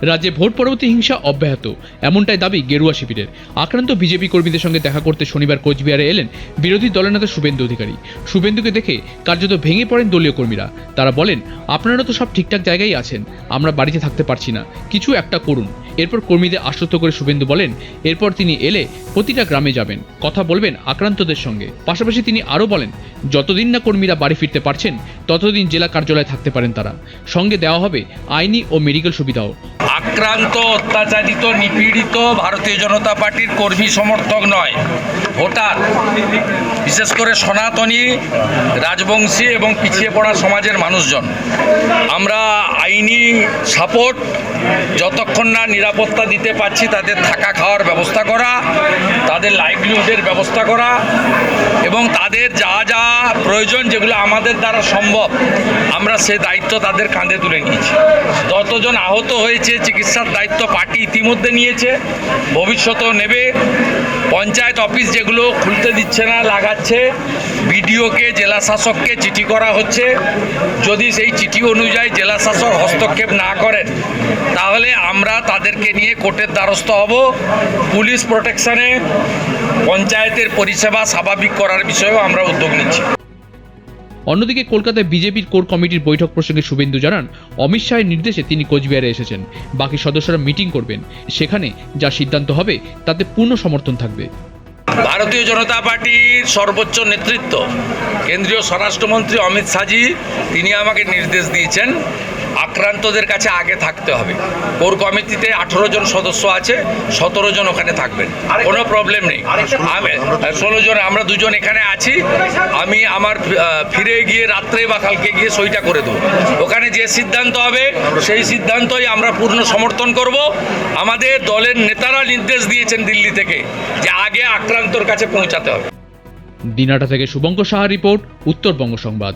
রাজ্যে ভোট পরবর্তী হিংসা অব্যাহত, এমনটাই দাবি গেরুয়া শিবিরের। আক্রান্ত বিজেপি কর্মীদের সঙ্গে দেখা করতে শনিবার কোচবিহারে এলেন বিরোধী দলনেতা শুভেন্দু অধিকারী। শুভেন্দুকে দেখে কার্যত ভেঙে পড়েন দলীয় কর্মীরা। তারা বলেন, আপনারা তো সব ঠিকঠাক জায়গায় আছেন, আমরা বাড়িতে থাকতে পারছি না, কিছু একটা করুন। এরপর কর্মীদের আশ্বস্ত করে শুভেন্দু বলেন, এরপর তিনি এলে প্রতিটা গ্রামে যাবেন, কথা বলবেন আক্রান্তদের সঙ্গে। পাশাপাশি তিনি আরও বলেন, যতদিন না কর্মীরা বাড়ি ফিরতে পারছেন ততদিন জেলা কার্যালয়ে থাকতে পারেন তারা, সঙ্গে দেওয়া হবে আইনি ও মেডিকেল সুবিধাও। আক্রান্ত, অত্যাচারিত, নিপীড়িত ভারতীয় জনতা পার্টির কর্মী সমর্থক নয়, ভোটার, বিশেষ করে সনাতনী, রাজবংশী এবং পিছিয়ে পড়া সমাজের মানুষজন। আমরা আইনি সাপোর্ট, যতক্ষণ না নিরাপত্তা দিতে পারছি তাদের থাকা খাওয়ার ব্যবস্থা করা, তাদের লাইভলিহুডের ব্যবস্থা করা এবং তাদের যা যা প্রয়োজন যেগুলো আমাদের দ্বারা সম্ভব, আমরা সে দায়িত্ব তাদের কাঁধে তুলে নিয়েছি। যতজন আহত হয়েছে চিকিৎসার দায়িত্ব পার্টি ইতিমধ্যে নিয়েছে, ভবিষ্যতেও নেবে। পঞ্চায়েত অফিস যেগুলো খুলতে দিচ্ছে না, লাগাচ্ছে, বিডিওকে, জেলা শাসককে চিঠি করা হচ্ছে। যদি সেই চিঠি অনুযায়ী জেলা শাসক হস্তক্ষেপ না করেন তাহলে আমরা তাদেরকে নিয়ে কোর্টের দ্বারস্থ হব। পুলিশ প্রোটেকশনে পঞ্চায়েতের পরিষেবা স্বাভাবিক করার বিষয়েও আমরা উদ্যোগ নিচ্ছি। অন্যদিকে কলকাতায় বিজেপির কোর কমিটির বৈঠক প্রসঙ্গে শুভেন্দু জানান, অমিত শাহের নির্দেশে তিনি কোচবিহারে এসেছেন, বাকি সদস্যরা মিটিং করবেন, সেখানে যা সিদ্ধান্ত হবে তাতে পূর্ণ সমর্থন থাকবে। ভারতীয় জনতা পার্টির সর্বোচ্চ নেতৃত্ব কেন্দ্রীয় স্বরাষ্ট্রমন্ত্রী অমিত শাহজি তিনি আমাকে নির্দেশ দিয়েছেন আক্রান্তদের কাছে আগে থাকতে হবে। কোর কমিটিতে 18 জন সদস্য আছে, 17 জন ওখানে থাকবেন, কোনো প্রবলেম নেই। আমি 16 জন, আমরা 2 জন এখানে আছি। আমি আমার ফিরে গিয়ে রাত্রে বা কালকে গিয়ে সইটা করে দেবো। ওখানে যে সিদ্ধান্ত হবে সেই সিদ্ধান্তই আমরা পূর্ণ সমর্থন করব। আমাদের দলের নেতারা নির্দেশ দিয়েছেন দিল্লি থেকে যে আগে আক্রান্তর কাছে পৌঁছাতে হবে। দিনাটা থেকে শুভঙ্কর সাহার রিপোর্ট, উত্তরবঙ্গ সংবাদ।